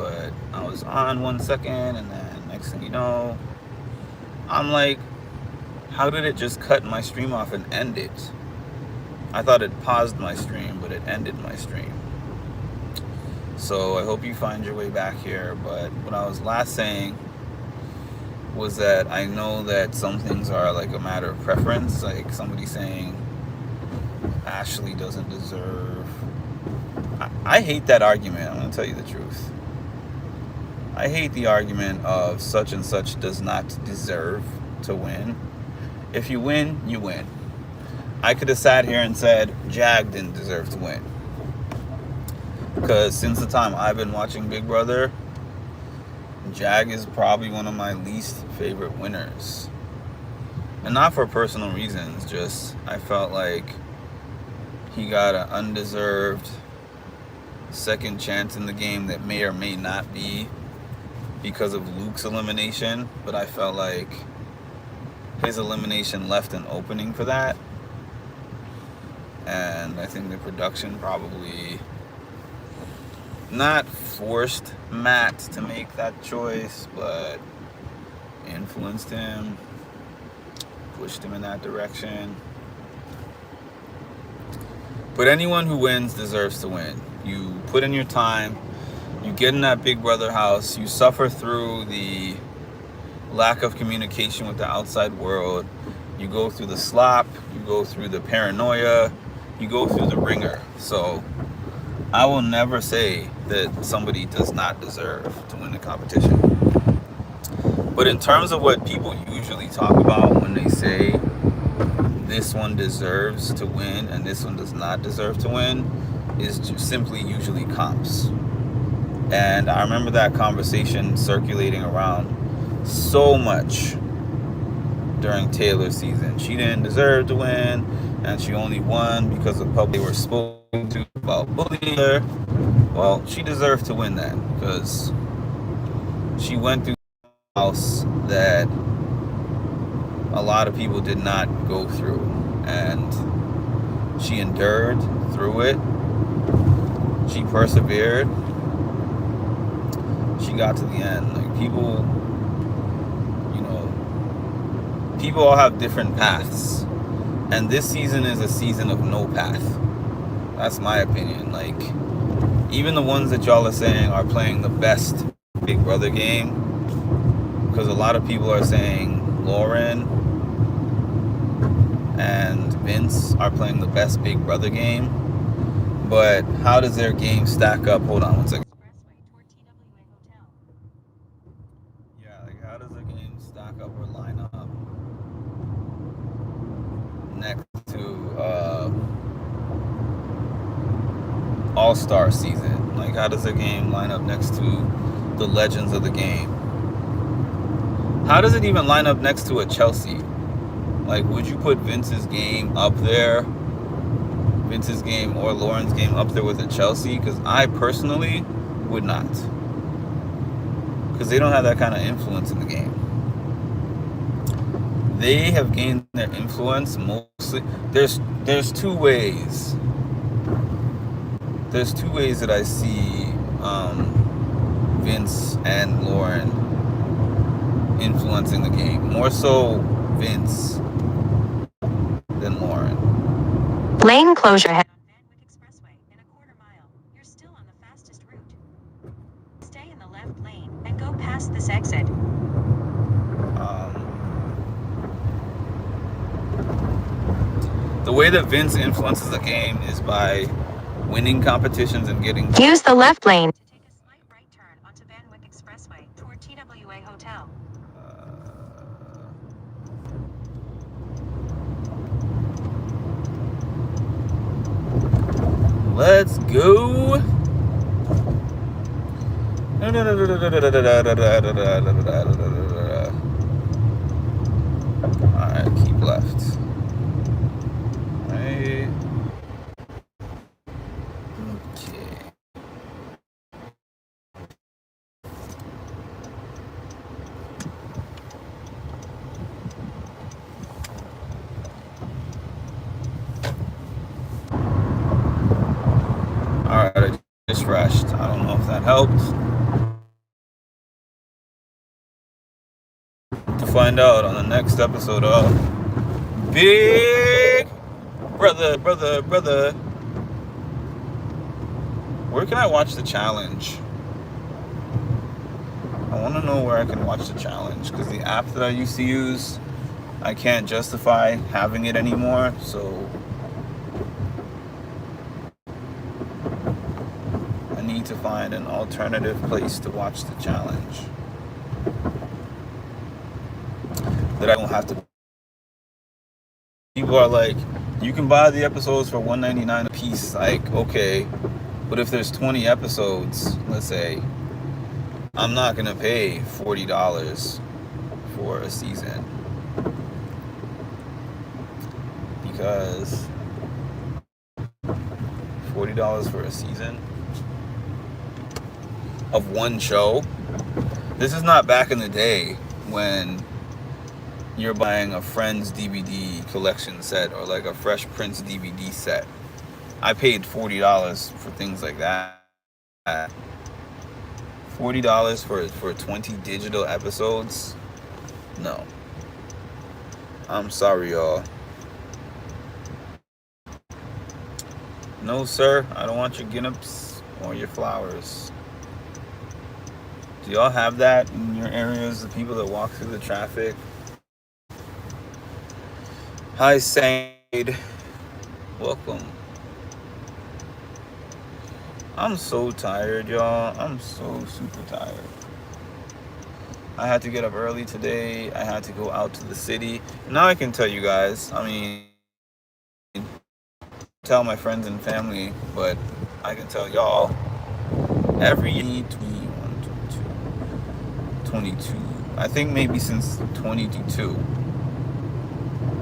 but I was on 1 second, and then next thing you know, I'm like, how did it just cut my stream off and end it? I thought it paused my stream, but it ended my stream. So I hope you find your way back here. But what I was last saying was that I know that some things are like a matter of preference. Like somebody saying Ashley doesn't deserve. I hate that argument. I'm going to tell you the truth. I hate the argument of such and such does not deserve to win. If you win, you win. I could have sat here and said Jag didn't deserve to win. Because since the time I've been watching Big Brother, Jag is probably one of my least favorite winners. And not for personal reasons, just I felt like he got an undeserved second chance in the game that may or may not be because of Luke's elimination, but I felt like his elimination left an opening for that. And I think the production probably not forced Matt to make that choice, but influenced him, pushed him in that direction. But anyone who wins deserves to win. You put in your time, you get in that Big Brother house, you suffer through the lack of communication with the outside world, you go through the slop, you go through the paranoia, you go through the ringer. So I will never say that somebody does not deserve to win the competition. But in terms of what people usually talk about when they say this one deserves to win and this one does not deserve to win, is just simply usually comps. And I remember that conversation circulating around so much during Taylor's season. She didn't deserve to win, and she only won because the public were spoken to about bullying her. Well, she deserved to win that because she went through a house that a lot of people did not go through, and she endured through it. She persevered. She got to the end. Like people all have different paths, and this season is a season of no path. That's my opinion. Like, even the ones that y'all are saying are playing the best Big Brother game, because a lot of people are saying Lauren and Vince are playing the best Big Brother game, but how does their game stack up? Hold on one second. Yeah, like how does their game stack up or line up next to All-Star season? Like, how does their game line up next to the legends of the game? How does it even line up next to a Chelsea? Like, would you put Vince's game up there? Vince's game or Lauren's game up there with a Chelsea? Because I personally would not. Because they don't have that kind of influence in the game. They have gained their influence mostly. There's two ways. There's two ways that I see Vince and Lauren influencing the game. More so Vince than Lauren. Lane closure head on Van Wyck Expressway in a quarter mile. You're still on the fastest route. Stay in the left lane and go past this exit. The way that Vince influences the game is by winning competitions and getting... Use the left lane to take a slight right turn onto Van Wyck Expressway toward TWA Hotel. Let's go. Alright, keep left. Right. Okay. Alright, I just rushed. I don't know if that helped. find out on the next episode of Big Brother. Where can I watch the challenge? I want to know where I can watch the challenge, because the app that I used to use, I can't justify having it anymore, so I need to find an alternative place to watch the challenge that I don't have to. People are like, you can buy the episodes for $1.99 a piece. Like, okay, but if there's 20 episodes, let's say, I'm not gonna pay $40 for a season, because $40 for a season of one show. This is not back in the day when you're buying a Friends DVD collection set or like a Fresh Prince DVD set. I paid $40 for things like that. $40 for 20 digital episodes? No. I'm sorry, y'all. No, sir. I don't want your Guinness or your flowers. Do y'all have that in your areas? The people that walk through the traffic? Hi, Said. Welcome. I'm so tired, y'all. I'm so super tired. I had to get up early today. I had to go out to the city. Now I can tell you guys, I mean, tell my friends and family, but I can tell y'all, every 22, I think maybe since 2022,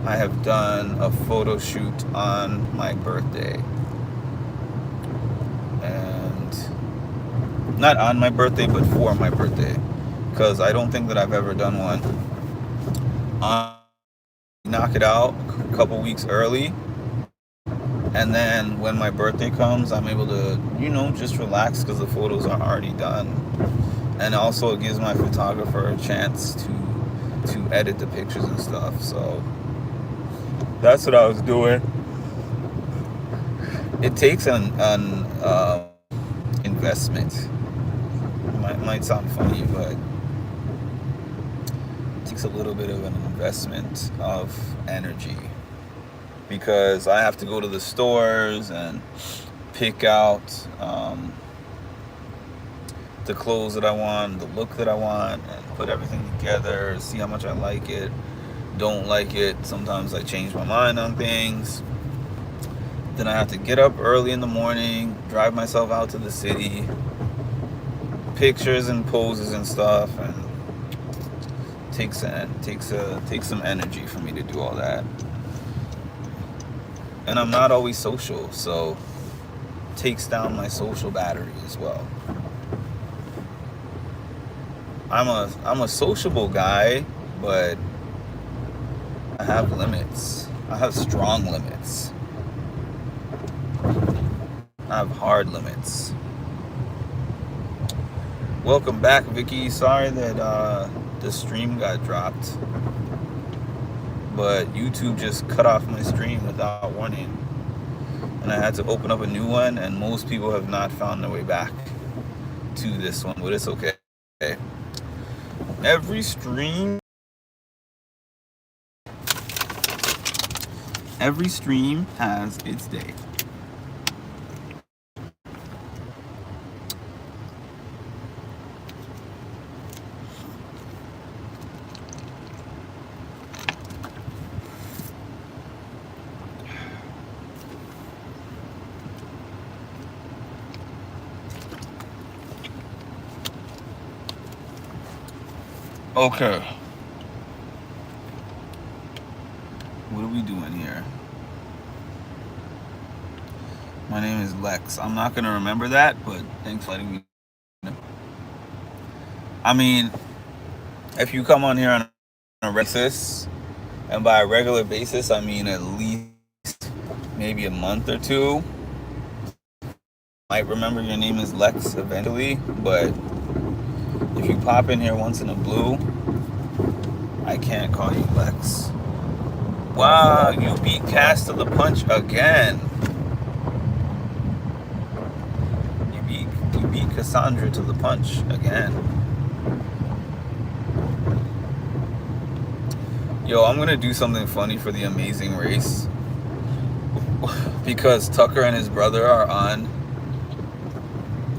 I have done a photo shoot on my birthday. And not on my birthday, but for my birthday, because I don't think that I've ever done one. Knock it out a couple weeks early, and then when my birthday comes, I'm able to, just relax because the photos are already done. And also it gives my photographer a chance to edit the pictures and stuff. So that's what I was doing. It takes an investment. It might sound funny, but it takes a little bit of an investment of energy, because I have to go to the stores and pick out the clothes that I want, the look that I want, and put everything together, see how much I like it, don't like it. Sometimes I change my mind on things. Then I have to get up early in the morning, drive myself out to the city, pictures and poses and stuff, and takes some energy for me to do all that. And I'm not always social, so it takes down my social battery as well. I'm a sociable guy, but I have limits. I have strong limits. I have hard limits. Welcome back, Vicky. Sorry that the stream got dropped, but YouTube just cut off my stream without warning, and I had to open up a new one, and most people have not found their way back to this one, but it's okay. Every stream has its day. Okay. What are we doing here? My name is Lex. I'm not going to remember that, but thanks for letting me know. I mean, if you come on here on a basis, and by a regular basis, I mean at least maybe a month or two, might remember your name is Lex eventually, but if you pop in here once in a blue, I can't call you Lex. Wow, you beat Cass to the punch again. You beat Cassandra to the punch again. Yo, I'm gonna do something funny for the Amazing Race because Tucker and his brother are on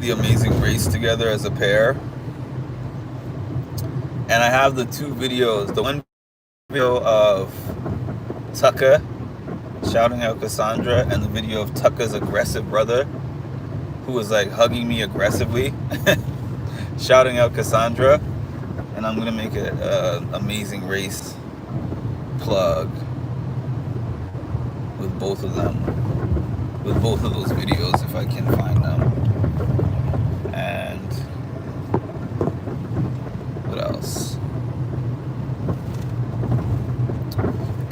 the Amazing Race together as a pair. And I have the two videos. The one video of Tucker shouting out Cassandra, and the video of Tucker's aggressive brother, who was like hugging me aggressively, shouting out Cassandra. And I'm gonna make an Amazing Race plug with both of them, with both of those videos if I can find them. And what else?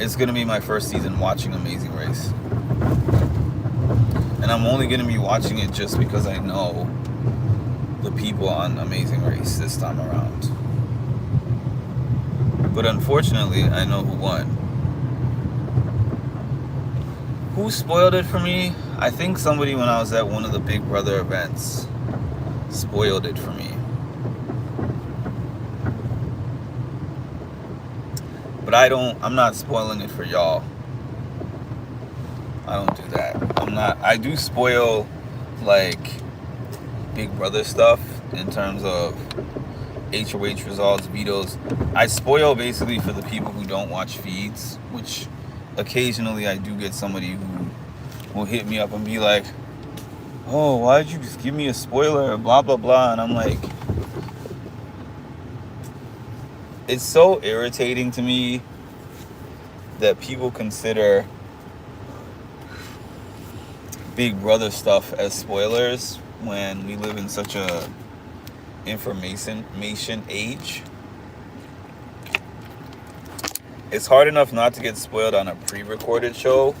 It's gonna be my first season watching Amazing Race, and I'm only gonna be watching it just because I know the people on Amazing Race this time around. But unfortunately, I know who won. Who spoiled it for me? I think somebody when I was at one of the Big Brother events spoiled it for me. But I'm not spoiling it for y'all. I don't do that. I do spoil like Big Brother stuff in terms of HOH results, vetoes. I spoil basically for the people who don't watch feeds, which occasionally I do get somebody who will hit me up and be like, oh, why did you just give me a spoiler, blah, blah, blah. And I'm like, it's so irritating to me that people consider Big Brother stuff as spoilers when we live in such a information age. It's hard enough not to get spoiled on a pre-recorded show,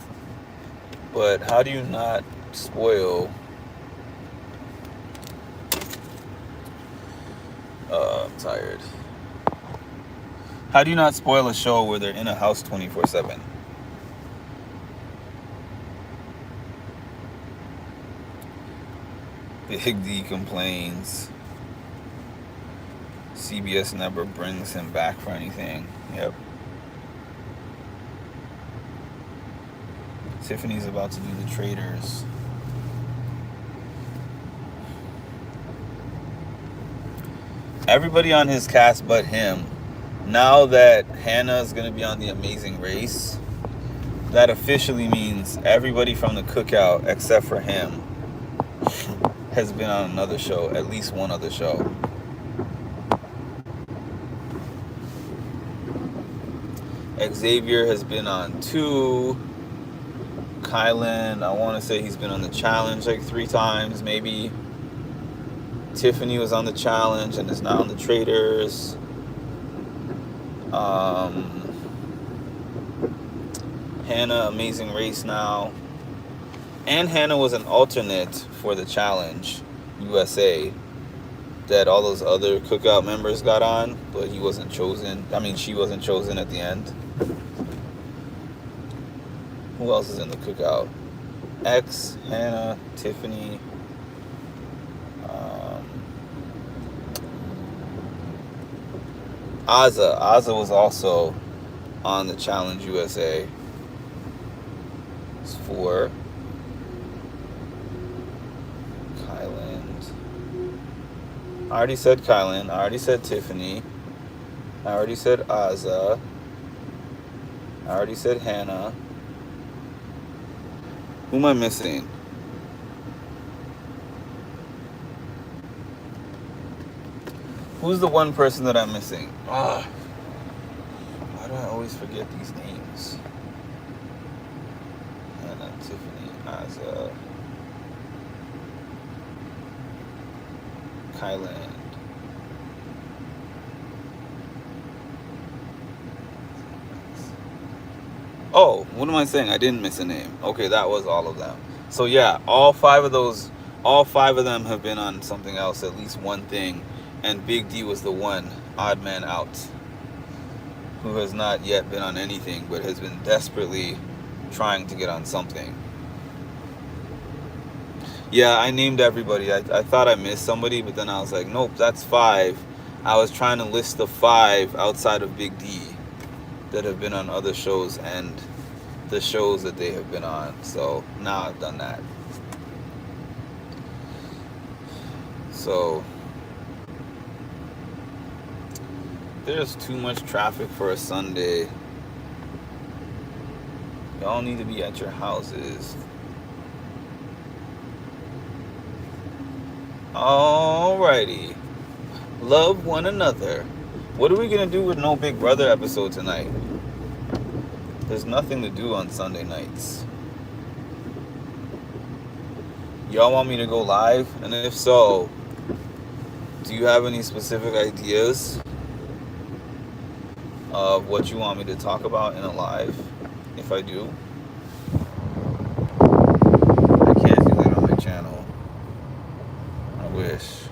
but how do you not spoil I'm tired. How do you not spoil a show where they're in a house 24/7? Big D complains CBS never brings him back for anything. Yep. Tiffany's about to do the Traders. Everybody on his cast but him. Now that Hannah is going to be on the Amazing Race, that officially means everybody from the Cookout except for him has been on another show, at least one other show. Xavier has been on 2. Kylan, I want to say he's been on the challenge like 3 times, maybe. Tiffany was on the challenge and is now on the Traders. Hannah, Amazing Race now. And Hannah was an alternate for the challenge, USA, that all those other Cookout members got on, but he wasn't chosen. I mean, she wasn't chosen at the end. Who else is in the Cookout? X, Hannah, Tiffany. Azza was also on the Challenge USA. It's 4. Kylan. I already said Kylan. I already said Tiffany. I already said Azza. I already said Hannah. Who am I missing? Who's the one person that I'm missing? Why do I always forget these names? Hannah, Tiffany, Azza, Kylan. Oh, what am I saying? I didn't miss a name. Okay, that was all of them. So yeah, all five of them have been on something else, at least one thing. And Big D was the one odd man out. who has not yet been on anything but has been desperately trying to get on something. Yeah, I named everybody. I thought I missed somebody, but then I was like, nope, that's 5. I was trying to list the 5 outside of Big D that have been on other shows and the shows that they have been on. So now I've done that. So there's too much traffic for a Sunday. Y'all need to be at your houses. Alrighty. Love one another. What are we gonna do with no Big Brother episode tonight? There's nothing to do on Sunday nights. Y'all want me to go live? And if so, do you have any specific ideas of what you want me to talk about in a live? If I do, I can't do that on my channel. I wish.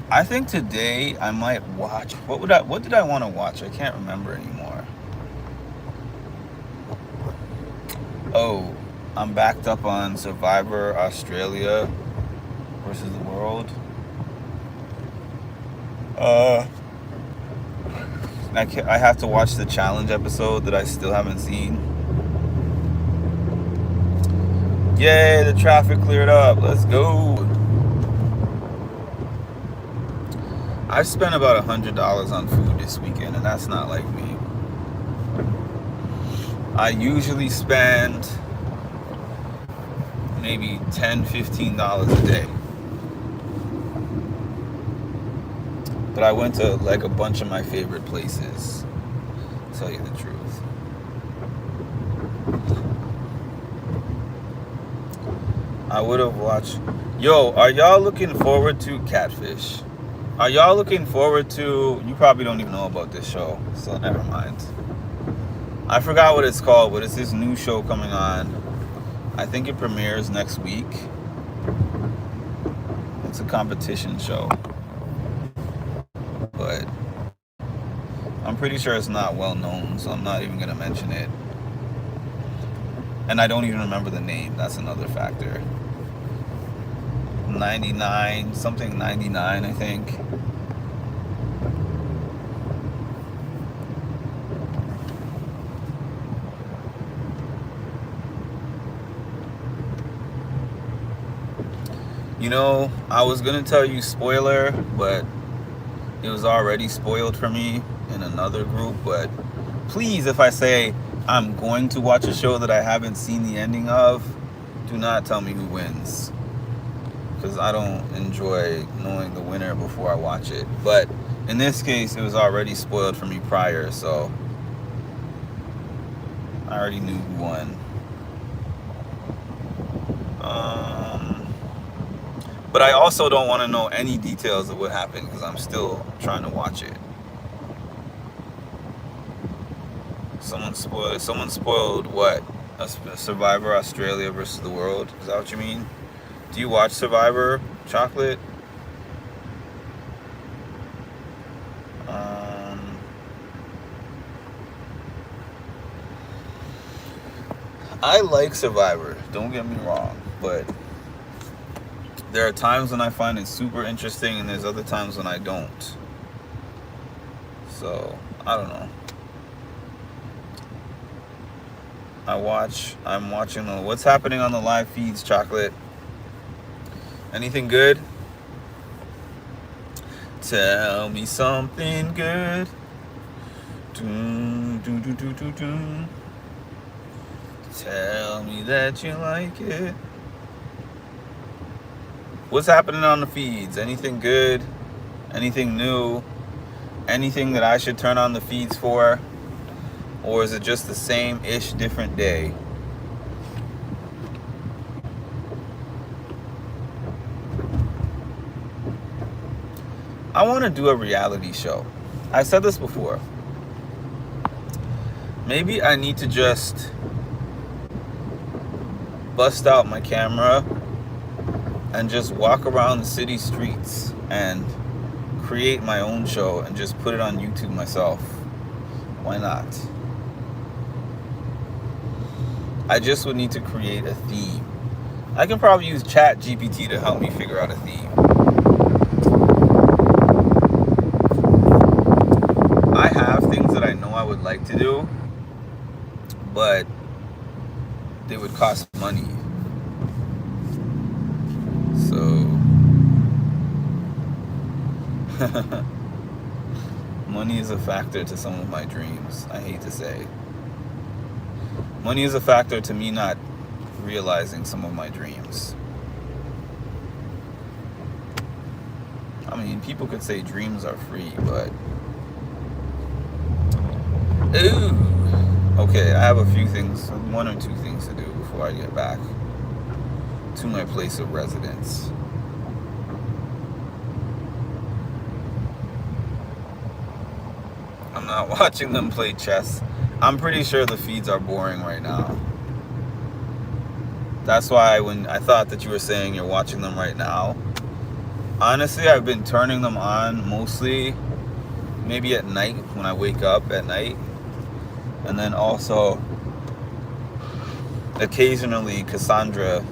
I think today I might watch. What did I want to watch? I can't remember anymore. Oh, I'm backed up on Survivor Australia versus the World. I have to watch the challenge episode that I still haven't seen. Yay, the traffic cleared up. Let's go. I've spent about $100 on food this weekend, and that's not like me. I usually spend maybe $10, $15 a day. But I went to like a bunch of my favorite places, to tell you the truth. I would have watched. Yo, are y'all looking forward to Catfish? Are y'all looking forward to... You probably don't even know about this show, so never mind. I forgot what it's called, but it's this new show coming on. I think it premieres next week. It's a competition show. But I'm pretty sure it's not well known, so I'm not even going to mention it. And I don't even remember the name. That's another factor. 99, something 99, I think. You know, I was gonna tell you spoiler, but it was already spoiled for me in another group. But please, if I say I'm going to watch a show that I haven't seen the ending of, do not tell me who wins, because I don't enjoy knowing the winner before I watch it. But in this case, it was already spoiled for me prior, so I already knew who won. But I also don't want to know any details of what happened, because I'm still trying to watch it. Someone spoiled what? A Survivor Australia versus the World? Is that what you mean? Do you watch Survivor, Chocolate? I like Survivor, don't get me wrong, but there are times when I find it super interesting and there's other times when I don't. So, I don't know. I'm watching what's happening on the live feeds, Chocolate. Anything good? Tell me something good. Do, do, do, do, do, do. Tell me that you like it. What's happening on the feeds? Anything good? Anything new? Anything that I should turn on the feeds for? Or is it just the same-ish, different day? I want to do a reality show. I said this before. Maybe I need to just bust out my camera and just walk around the city streets and create my own show and just put it on YouTube myself. Why not? I just would need to create a theme. I can probably use Chat GPT to help me figure out a theme. I have things that I know I would like to do, but they would cost money. So money is a factor to some of my dreams, I hate to say. Money is a factor to me not realizing some of my dreams. I mean, people could say dreams are free, but... Ooh! Okay, I have a few things, one or two things to do before I get back to my place of residence. I'm not watching them play chess. I'm pretty sure the feeds are boring right now. That's why when I thought that you were saying you're watching them right now, honestly, I've been turning them on mostly maybe at night when I wake up at night. And then also occasionally Cassandra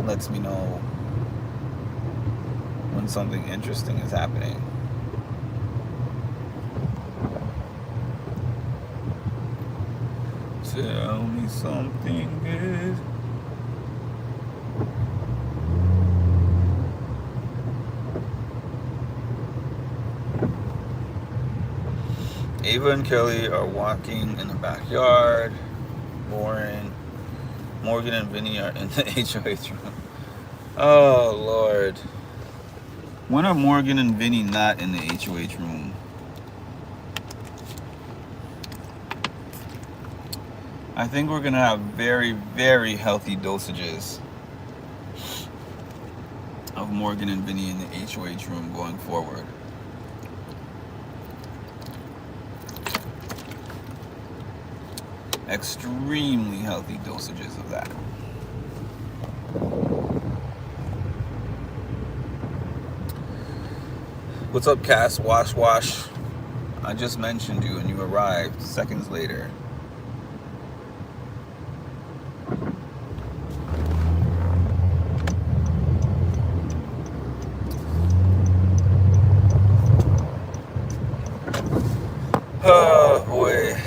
lets me know when something interesting is happening. Tell me something good. Ava and Kelly are walking in the backyard. Morgan and Vinny are in the HOH room. Oh, Lord. When are Morgan and Vinny not in the HOH room? I think we're going to have very, very healthy dosages of Morgan and Vinny in the HOH room going forward. Extremely healthy dosages of that. What's up, Cass? Wash. I just mentioned you and you arrived seconds later. Oh boy.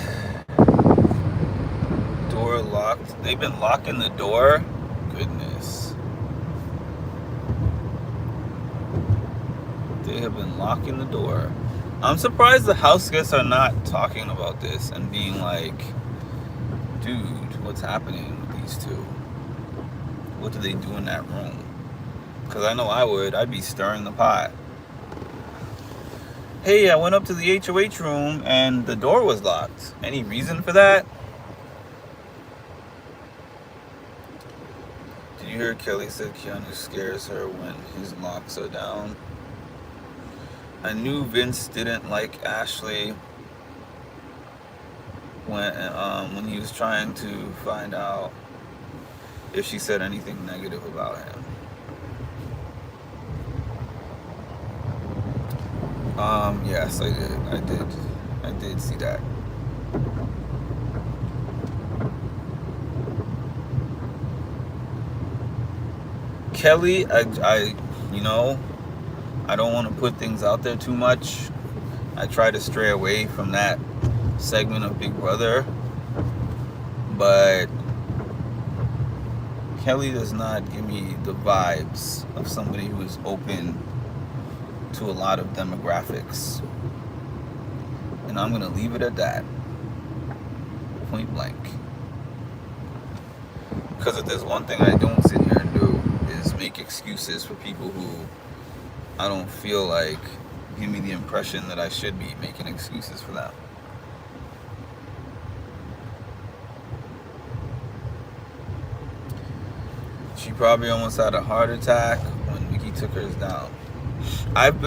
Door locked. They've been locking the door? Goodness. They have been locking the door. I'm surprised the house guests are not talking about this and being like, dude, what's happening with these two? What do they do in that room? Because I know I would. I'd be stirring the pot. Hey, I went up to the HOH room and the door was locked. Any reason for that? Did you hear Kelly said Keanu scares her when his locks are down? I knew Vince didn't like Ashley when he was trying to find out if she said anything negative about him. Yes, I did see that. Kelly, I don't want to put things out there too much. I try to stray away from that segment of Big Brother, but Kelly does not give me the vibes of somebody who is open to a lot of demographics. And I'm going to leave it at that. Point blank. Because if there's one thing I don't sit here and do is make excuses for people who I don't feel like give me the impression that I should be making excuses for them. She probably almost had a heart attack when Mickey took hers down. I've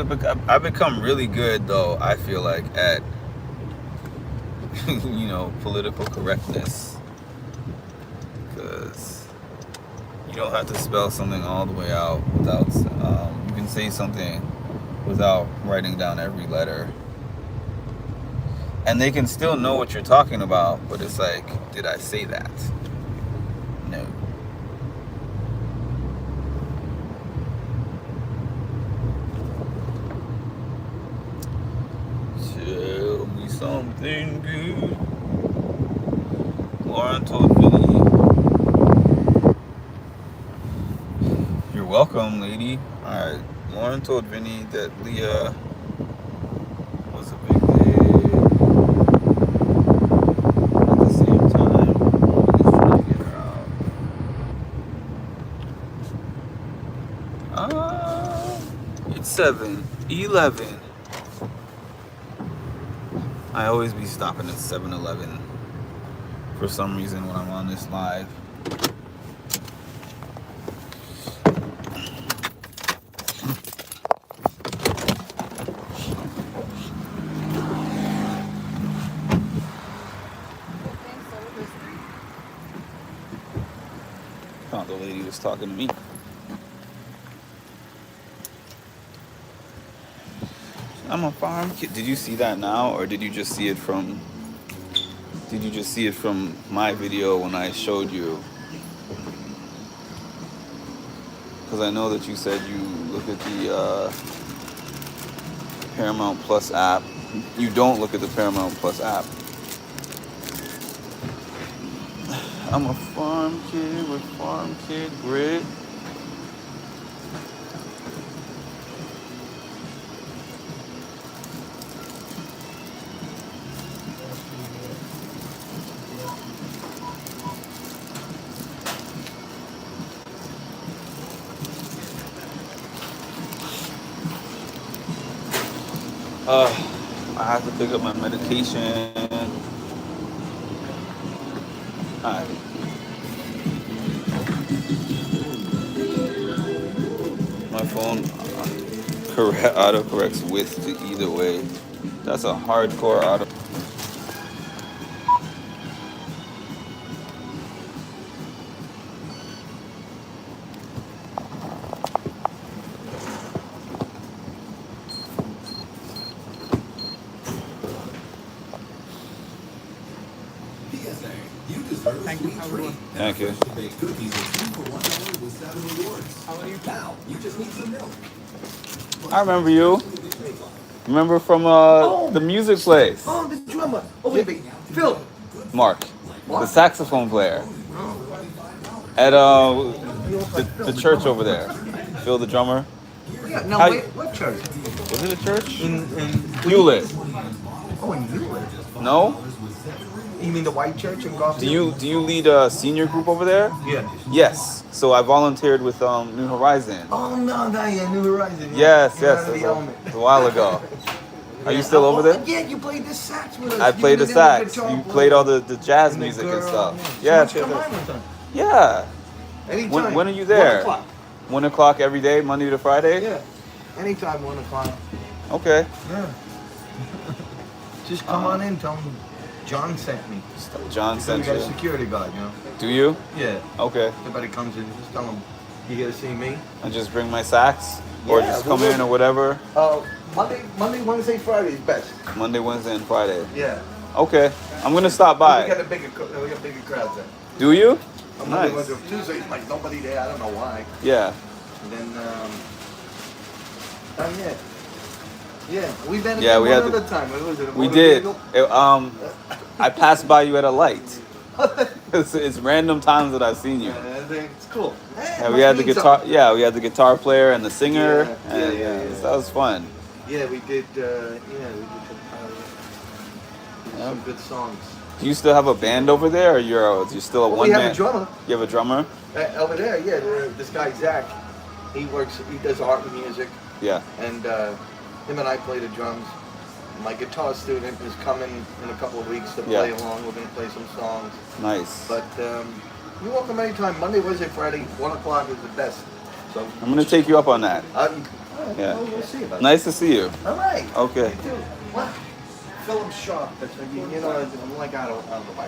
become really good, though, I feel like, at you know, political correctness. Because you don't have to spell something all the way out without, you can say something without writing down every letter. And they can still know what you're talking about, but it's like, did I say that? No. Tell me something good. Lauren told Vinny. You're welcome, lady. Alright. Lauren told Vinny that Leah was a big day. At the same time, he's trying to get her out. It's 7-11. I always be stopping at 7-Eleven for some reason when I'm on this live. Thought the lady was talking to me. I'm a farm kid. Did you see that now, or did you just see it from? Did you just see it from my video when I showed you? Because I know that you said you look at the Paramount Plus app. You don't look at the Paramount Plus app. I'm a farm kid with farm kid grit. I have to pick up my medication. Alright. My phone autocorrects with to either way. That's a hardcore auto. Thank you. I remember you. Remember from the music place. Oh, the drummer. Oh, wait, Phil. Mark, the saxophone player. At the church over there. Phil, the drummer. Yeah, no, How- wait, what church? Was it a church? In Hewlett. Oh, in Hewlett. No? You mean the white church in Garfield? Do you lead a senior group over there? Yeah. Yes. So I volunteered with New Horizon. Oh, no, yeah, New Horizon. Yeah. Yes, You're yes. out of It the was element. a while ago. Are you still over there? Yeah, you played the sax with us. I You played the did sax. guitar You player. played all the jazz And the music and girl, stuff. yeah. Yes, So yes, come yes. on one time. Yeah. Anytime. When are you there? 1 o'clock. 1 o'clock every day, Monday to Friday? Yeah. Anytime, 1 o'clock. Okay. Yeah. Just come on in. Tell them John sent me. John We sent got a you. security guard, you know? Do you? Yeah. Okay. Everybody comes in, just tell them you gotta see me. And just bring my sax? Or Yeah, just come we'll- in or whatever? Monday, Wednesday, Friday is best. Monday, Wednesday, and Friday. Yeah. Okay. I'm gonna stop We by. got a bigger crowds there. Do you? On Monday, Nice. Wednesday, Tuesday, like nobody there. I don't know why. Yeah. And then, yeah, we met Yeah, we had one the- other time. What was it? We Motor did. vehicle? I passed by you at a light. It's random times that I've seen you. I think it's cool. Yeah, we had the guitar. Yeah, we had the guitar player and the singer. Yeah, and yeah. That was fun. Yeah, we did. We did Yeah. some good songs. Do you still have a band over there, or you're still a Well, one we man? have a drummer You have a drummer? over there. Yeah, this guy Zach. He does art and music, Yeah. and him and I play the drums. My guitar student is coming in a couple of weeks to play Yeah. along. We're gonna play some songs. Nice. But you're welcome anytime. Monday, Wednesday, Friday, 1 o'clock is the best. So I'm gonna take you up on that. all right, Yeah. well, we'll see about Nice to see you. that. All right. Okay. You too. Wow. Philip Sharp. That's what you know. I'm like I don't know why.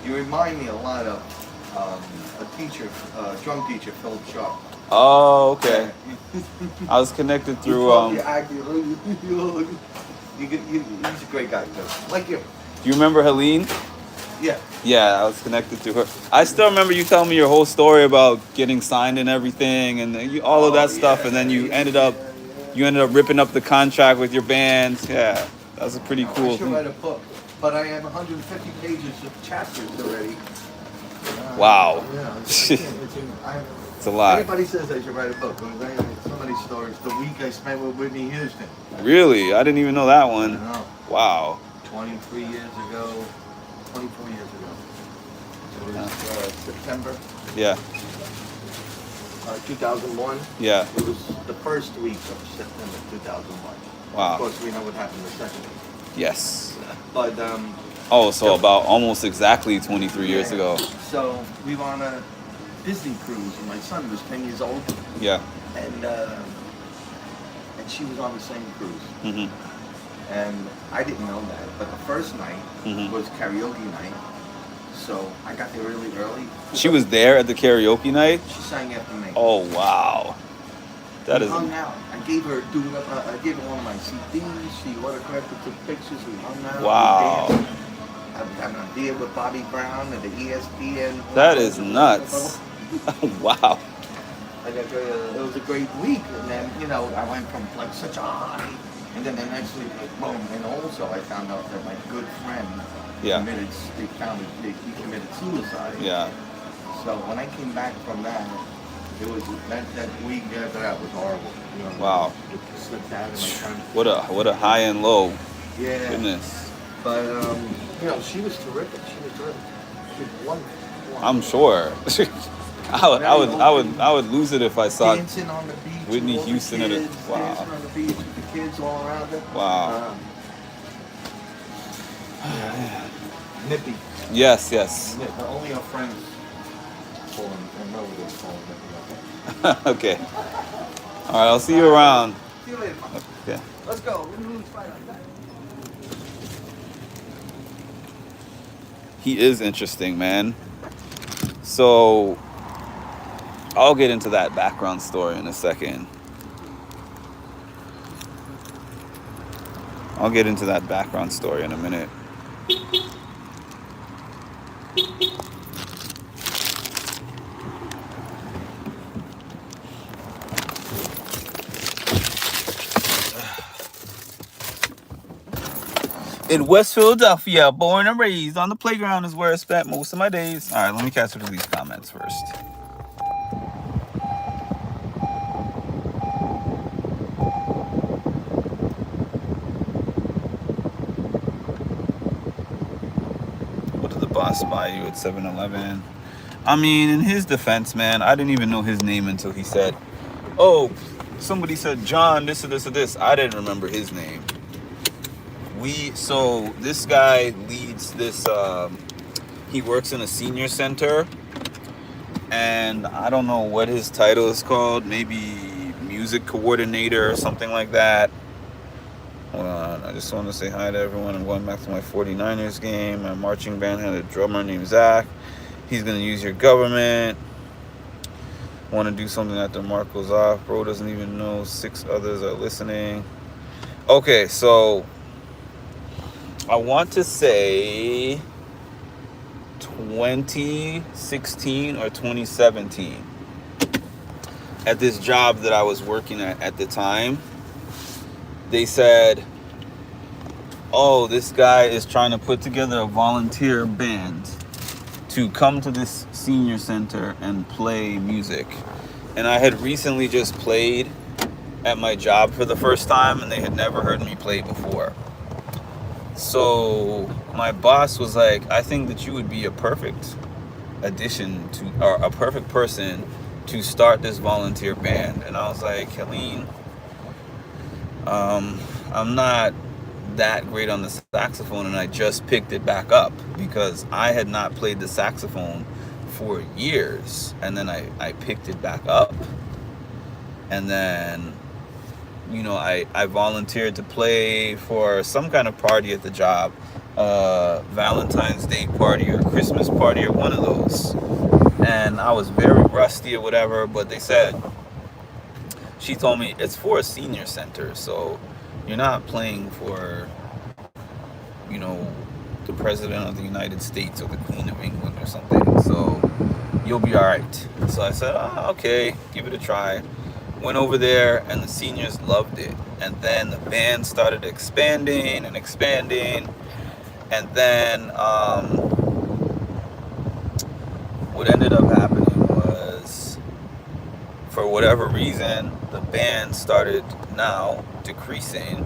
You remind me a lot of a teacher, drum teacher, Philip Sharp. Oh, okay. I was connected through. He's a great guy too. Like you. Do you remember Helene? Yeah. Yeah, I was connected to her. I still remember you telling me your whole story about getting signed and everything, and all of that stuff, and then you ended up ripping up the contract with your band. Yeah, that was a pretty cool I should thing. write a book, but I have 150 pages of chapters already. Wow. Yeah, It's a lot. Everybody says I should write a book. I'm writing some of these stories. The week I spent with Whitney Houston. Really? I didn't even know that one. I know. Wow. 23 years ago. 24 years ago. So it was September Yeah. 2001. Yeah. It was the first week of September 2001. Wow. Of course, we know what happened the second week. Yes. But Oh, so about almost exactly 23 years ago. So we were on a Disney cruise, and my son was 10 years old, Yeah. and she was on the same cruise. Mhm. And I didn't know that, but the first night Mhm. was karaoke night, so I got there really early. She was there at the karaoke night. She sang after me. Oh wow. That We is. hung out. I gave her one of my CDs. She autographed it, took pictures. We hung out. Wow. We danced. I was having a beer with Bobby Brown and the ESPN. That is nuts. Wow. It was a great week, and then I went from like such a high, and then the next week like boom. And also I found out that my good friend Yeah. he committed suicide. Yeah. So when I came back from that, it was that week after that was horrible. Wow. It slipped out of my tongue. What a high and low. Yeah. Goodness. But she was terrific. She was terrific. She was wonderful. I'm sure. I would lose it if I saw Dancing on the beach. Whitney with all the Houston at a- kids, wow. Dancing on the beach with the kids all around her. Wow. Nippy. Yes. Only our friends call him, and relatives call him Nippy. Okay. All right, I'll see you around. See you later, Mom. Okay. Let's go. We're gonna lose fight. He is interesting, man. So I'll get into that background story in a second. I'll get into that background story in a minute. In West Philadelphia, born and raised on the playground is where I spent most of my days. All right, let me catch up to these comments first. What did the boss buy you at 7-Eleven? I mean, in his defense, man, I didn't even know his name until he said, oh, somebody said John, this or this or this. I didn't remember his name. So this guy leads this, he works in a senior center, and I don't know what his title is called, maybe music coordinator or something like that. Hold on, I just want to say hi to everyone. I'm going back to my 49ers game. My marching band had a drummer named Zach. He's going to use your government. Want to do something after Mark goes off. Bro doesn't even know 6 others are listening. Okay, so I want to say 2016 or 2017 at this job that I was working at the time. They said, oh, this guy is trying to put together a volunteer band to come to this senior center and play music. And I had recently just played at my job for the first time, and they had never heard me play before. So my boss was like, I think that you would be a perfect addition to, or a perfect person to start this volunteer band. And I was like, Helene, I'm not that great on the saxophone, and I just picked it back up because I had not played the saxophone for years, and then I picked it back up, and then I volunteered to play for some kind of party at the job, Valentine's Day party or Christmas party or one of those. And I was very rusty or whatever, but she told me it's for a senior center, so you're not playing for, you know, the President of the United States or the Queen of England or something, so you'll be all right. So I said, oh, okay, give it a try. Went over there, and the seniors loved it. And then the band started expanding and expanding. And then what ended up happening was, for whatever reason, the band started now decreasing.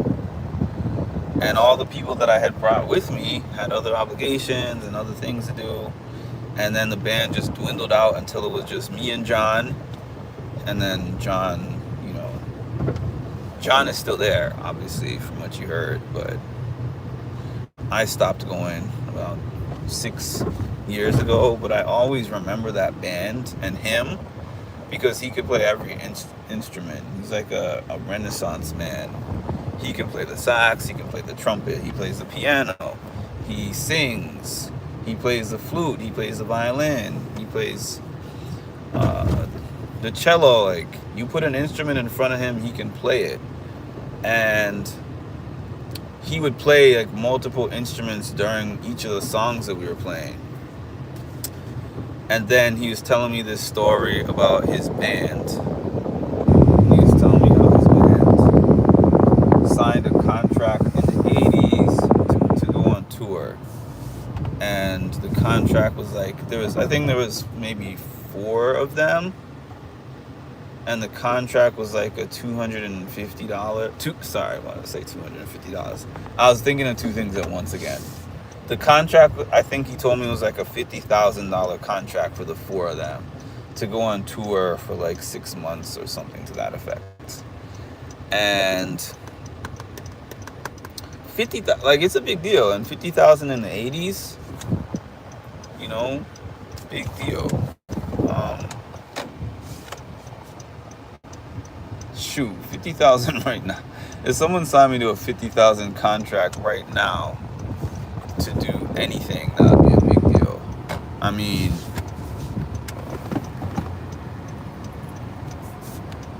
And all the people that I had brought with me had other obligations and other things to do. And then the band just dwindled out until it was just me and John. And then John, John is still there, obviously, from what you heard. But I stopped going about 6 years ago. But I always remember that band and him because he could play every instrument. He's like a Renaissance man. He can play the sax, he can play the trumpet, he plays the piano, he sings, he plays the flute, he plays the violin, he plays the cello. Like, you put an instrument in front of him, he can play it. And he would play like multiple instruments during each of the songs that we were playing. And then he was telling me this story about his band. He was telling me how his band signed a contract in the 80s to go on tour. And the contract was like, I think there was maybe 4 of them. And the contract was like a $250. I want to say $250. I was thinking of two things at once again. The contract, I think he told me, was like a $50,000 contract for the 4 of them to go on tour for like 6 months or something to that effect. And 50, like, it's a big deal. And 50,000 in the 80s, big deal. Shoot, 50,000 right now. If someone signed me to a 50,000 contract right now to do anything, that would be a big deal. I mean,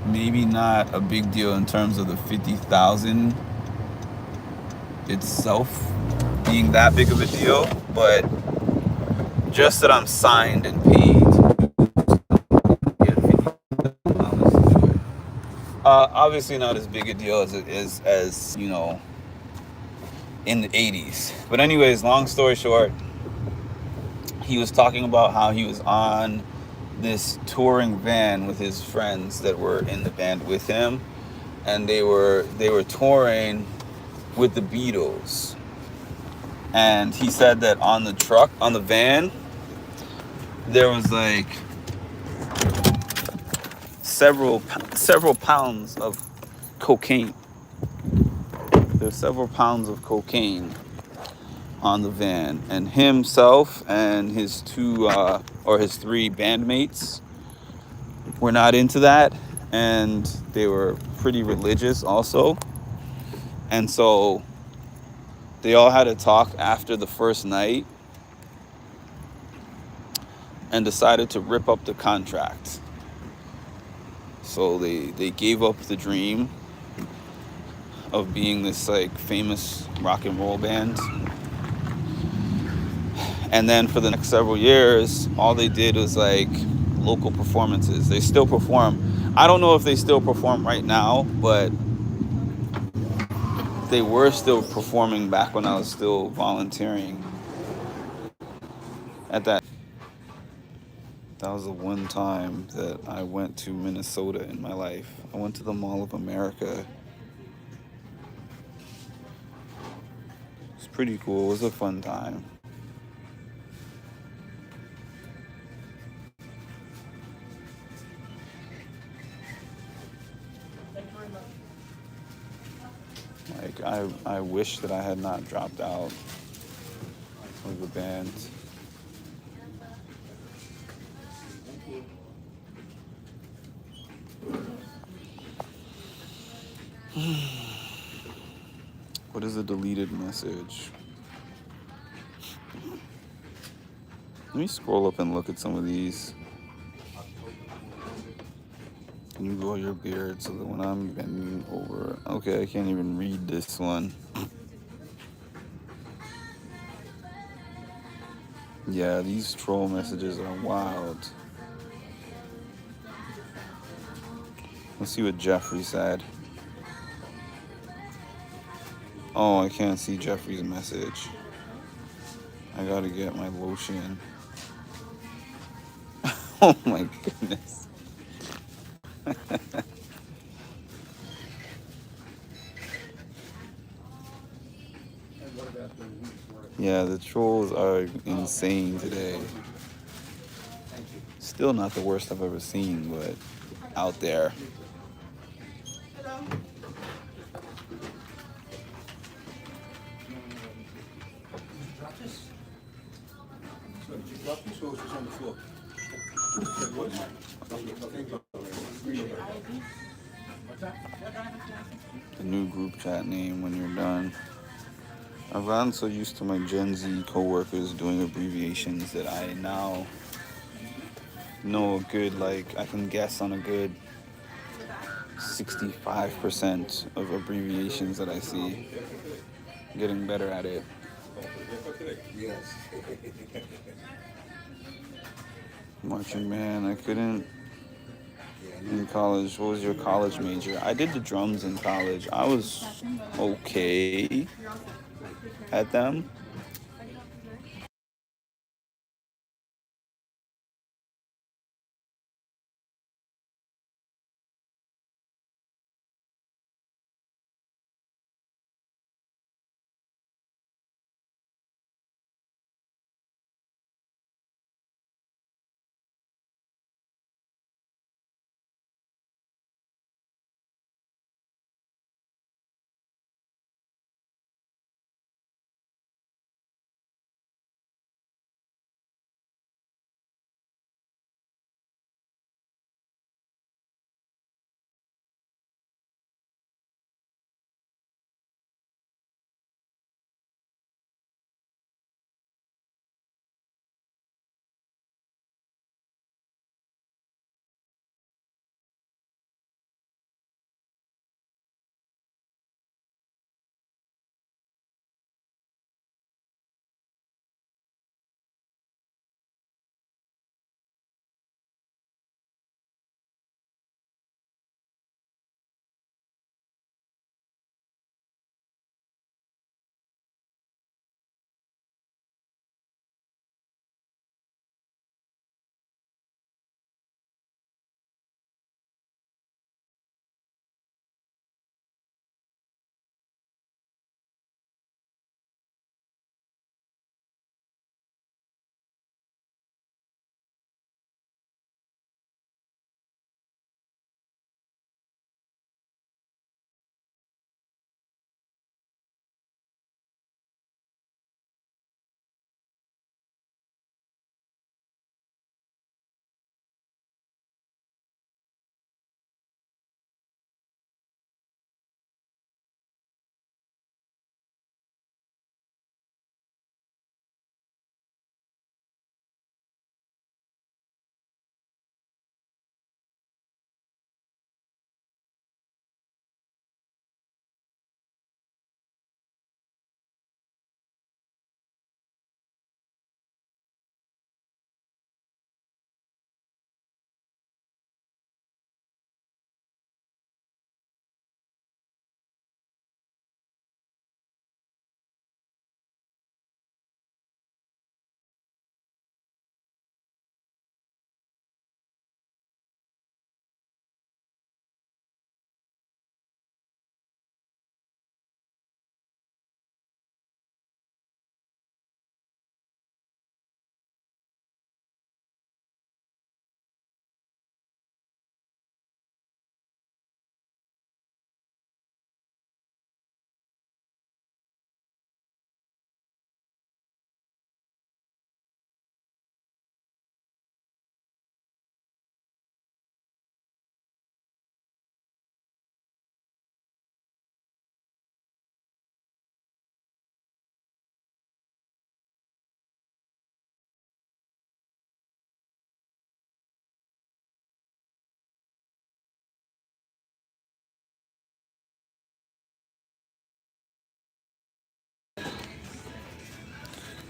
maybe not a big deal in terms of the 50,000 itself being that big of a deal, but just that I'm signed and paid to get $50,000 to do it. Obviously not as big a deal as it is in the 80s. But anyways, long story short, he was talking about how he was on this touring van with his friends that were in the band with him, and they were touring with the Beatles. And he said that on the van, there was like several pounds of cocaine. There's several pounds of cocaine on the van, and himself and his 3 bandmates were not into that, and they were pretty religious also. And so they all had a talk after the first night and decided to rip up the contract. So they gave up the dream of being this like famous rock and roll band. And then for the next several years, all they did was like local performances. They still perform. I don't know if they still perform right now, but they were still performing back when I was still volunteering at that. That was the one time that I went to Minnesota in my life. I went to the Mall of America. It's pretty cool. It was a fun time. Like, I wish that I had not dropped out of the band. What is a deleted message? Let me scroll up and look at some of these. Can you grow your beard so that when I'm bending over... Okay, I can't even read this one. Yeah, these troll messages are wild. Let's see what Jeffrey said. Oh, I can't see Jeffrey's message. I gotta get my lotion. Oh my goodness. Yeah, the trolls are insane today. Still not the worst I've ever seen, but out there. The new group chat name when you're done. I've gotten so used to my Gen Z coworkers doing abbreviations that I now know a good, like, I can guess on a good 65% of abbreviations that I see. Getting better at it. Marching band, I couldn't in college. What was your college major? I did the drums in college. I was okay at them.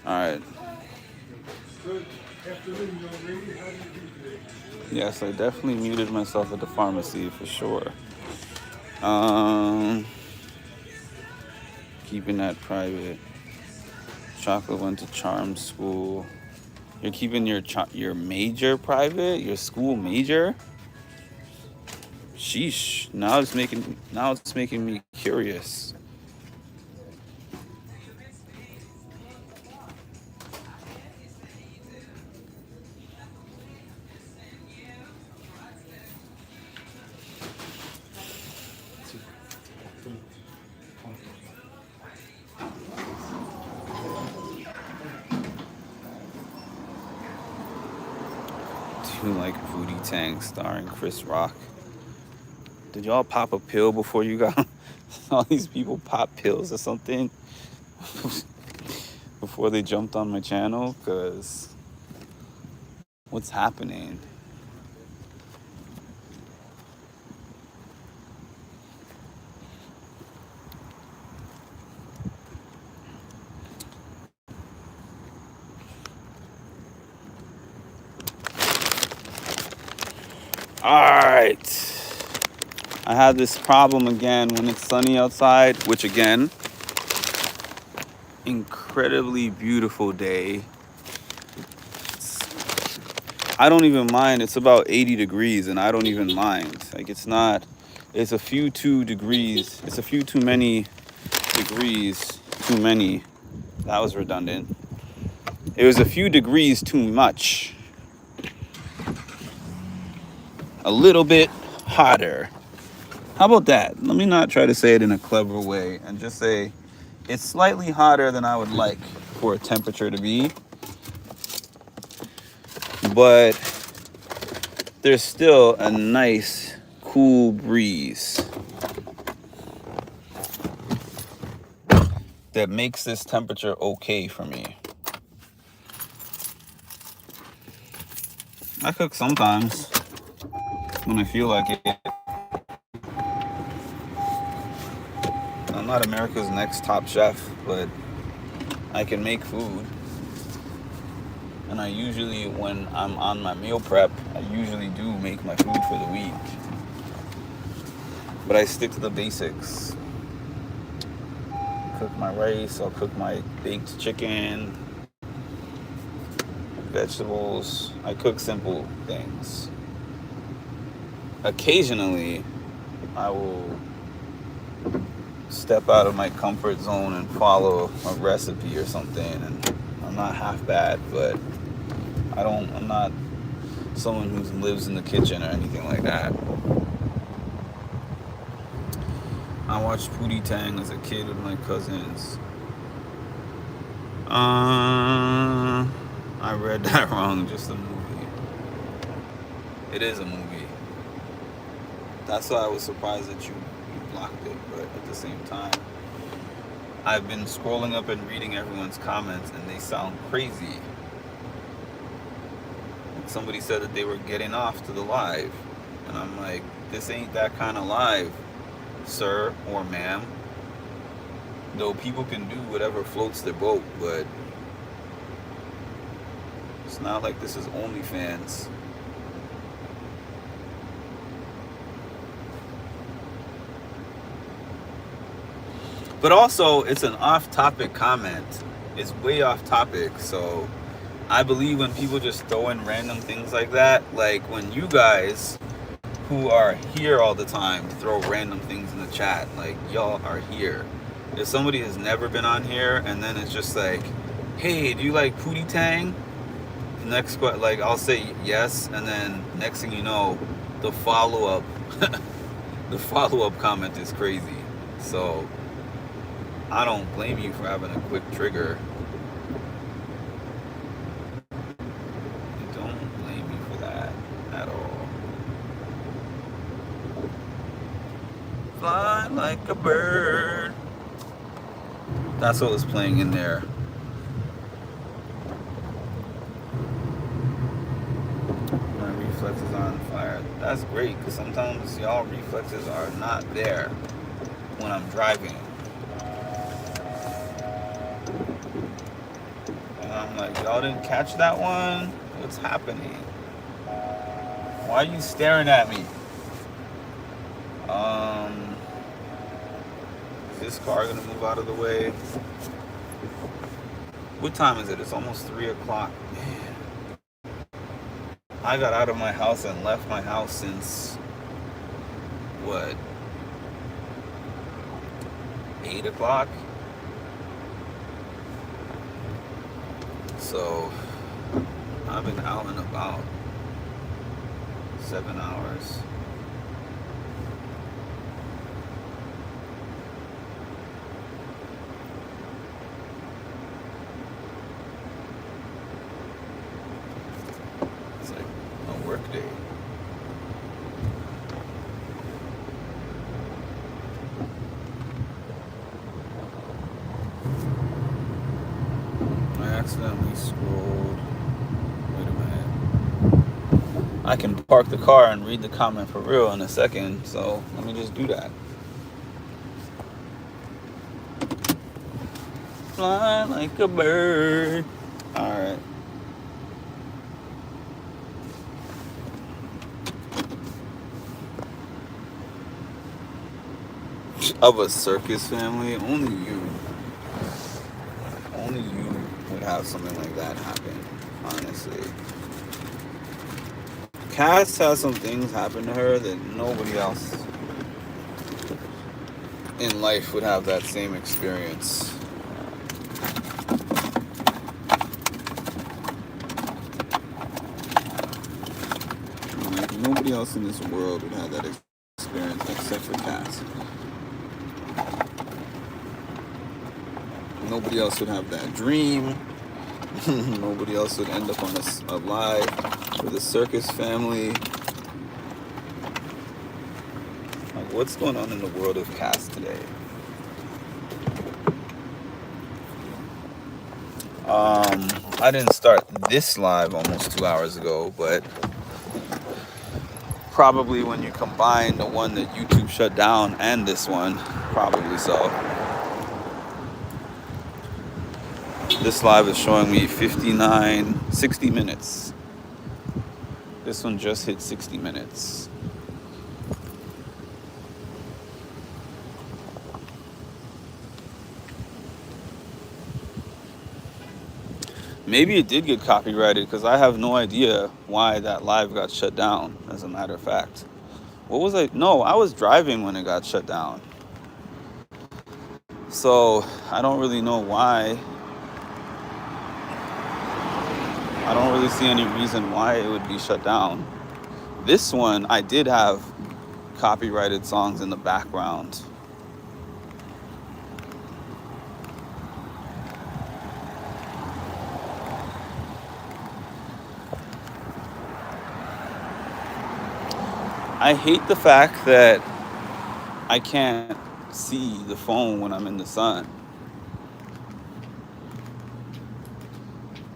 Alright. Yes, I definitely muted myself at the pharmacy for sure. Keeping that private. Chocolate went to charm school. You're keeping your major private? Your school major? Sheesh. Now it's making me curious. Do you like Pootie Tang starring Chris Rock? Did y'all pop a pill before you got all these people pop pills or something before they jumped on my channel? Cause what's happening? Alright. I have this problem again when it's sunny outside, which again, incredibly beautiful day. I don't even mind. It's about 80 degrees and I don't even mind. Like it's a few too degrees. It's a few too many degrees too many. That was redundant. It was a few degrees too much. A little bit hotter. How about that? Let me not try to say it in a clever way and just say it's slightly hotter than I would like for a temperature to be. But there's still a nice cool breeze that makes this temperature okay for me. I cook sometimes when I feel like it. I'm not America's Next Top Chef, but I can make food. And I usually, when I'm on my meal prep, I usually do make my food for the week. But I stick to the basics. Cook my rice, I'll cook my baked chicken, vegetables. I cook simple things. Occasionally, I will step out of my comfort zone and follow a recipe or something, and I'm not half bad, but I'm not someone who lives in the kitchen or anything like that. I watched Pootie Tang as a kid with my cousins. I read that wrong, just a movie. It is a movie. That's why I was surprised that you blocked it, but at the same time, I've been scrolling up and reading everyone's comments and they sound crazy. Somebody said that they were getting off to the live, and I'm like, this ain't that kind of live, sir or ma'am. Though people can do whatever floats their boat, but it's not like this is OnlyFans. But also, it's an off-topic comment. It's way off topic, so I believe when people just throw in random things like that, like when you guys who are here all the time throw random things in the chat, like y'all are here. If somebody has never been on here and then it's just like, hey, do you like Pootie Tang? Next, like I'll say yes, and then next thing you know, the follow-up comment is crazy. So I don't blame you for having a quick trigger. I don't blame you for that at all. Fly like a bird. That's what was playing in there. My reflexes are on fire. That's great, because sometimes y'all reflexes are not there when I'm driving. I'm like, y'all didn't catch that one? What's happening? Why are you staring at me? Is this car gonna move out of the way? What time is it? It's almost 3 o'clock. Man. I got out of my house and left my house since, what, 8 o'clock? So, I've been out and about 7 hours. It's like a work day. I accidentally scrolled. Wait a minute. I can park the car and read the comment for real in a second, so let me just do that. Fly like a bird. Alright. Of a circus family, only you would have something like that happen, honestly. Cass has some things happen to her that nobody else in life would have that same experience. Like, nobody else in this world would have that experience except for Cass. Nobody else would have that dream. Nobody else would end up on a live with a circus family. Like, what's going on in the world of Cass today? I didn't start this live almost 2 hours ago, but probably when you combine the one that YouTube shut down and this one, probably so. This live is showing me 60 minutes. This one just hit 60 minutes. Maybe it did get copyrighted because I have no idea why that live got shut down, as a matter of fact. What was I? No, I was driving when it got shut down. So I don't really know why. I don't really see any reason why it would be shut down. This one, I did have copyrighted songs in the background. I hate the fact that I can't see the phone when I'm in the sun.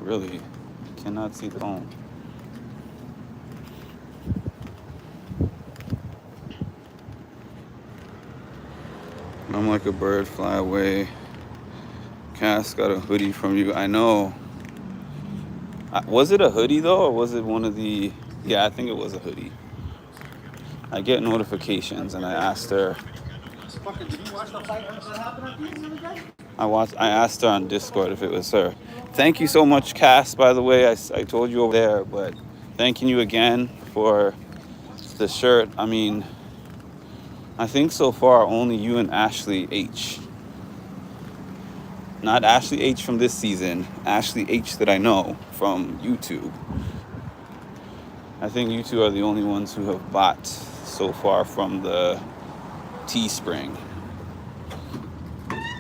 Really, cannot see the phone. I'm like a bird, fly away. Cass got a hoodie from you. I know. Was it a hoodie though, or was it one of the... Yeah, I think it was a hoodie. I get notifications, and I asked her. Did you watch the fight that happened at the end of the day? I asked her on Discord if it was her. Thank you so much, Cass, by the way. I told you over there, but thanking you again for the shirt. I mean, I think so far only you and Ashley H. Not Ashley H from this season, Ashley H that I know from YouTube. I think you two are the only ones who have bought so far from the Teespring.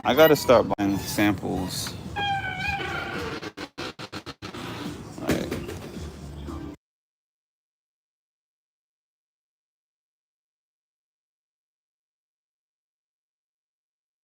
I gotta start buying samples